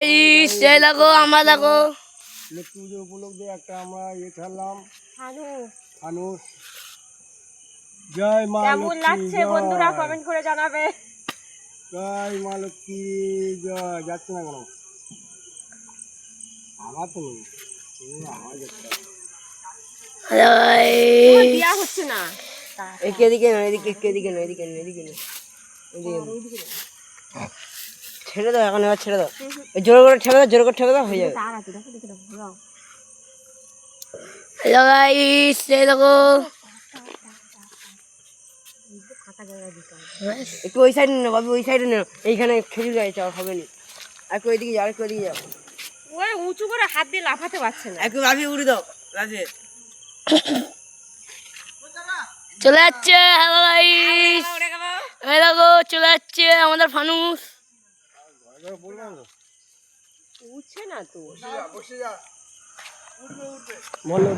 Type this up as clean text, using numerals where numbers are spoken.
এই দেখো আমরা দেখো লক্ষ্মী পুজো উপলক্ষে একটা আমরা ছাড়লাম ফানুস। জয় মা কেমন লাগছে লক্ষ্মী, বন্ধুরা কমেন্ট করে জানাবে। জয় মা লক্ষ্মী জয়। যাচ্ছে না কেন? আমার তো নেই, আমার যাচ্ছে। তোমার বিয়া হচ্ছে না। এদিকে না, এদিকে না, এদিকে না, এদিকে না, ছেড়ে দাও এখন, এবার ছেড়ে দাও। জোর করে ঠেলে দাও, জোর করে ঠেলে দাও, হয়ে যাবে। হ্যালো গাইস, এই দেখো একটু ওই সাইডে নেও বাবু, ওই সাইডে নেও। এইখানে খেজুর গাছ হবে না। একটু ওইদিকে যাও, একটু ওইদিকে যাও। ওই উঁচু করে হাত দিয়ে লাফাতে পারছে না। একটু লাফিয়ে উড়ে দাও, লাফিয়ে চলে যাচ্ছে। হ্যালো গাইস, এই দেখো চলে যাচ্ছে আমাদের ফানুস। উঠছে না তো। বলো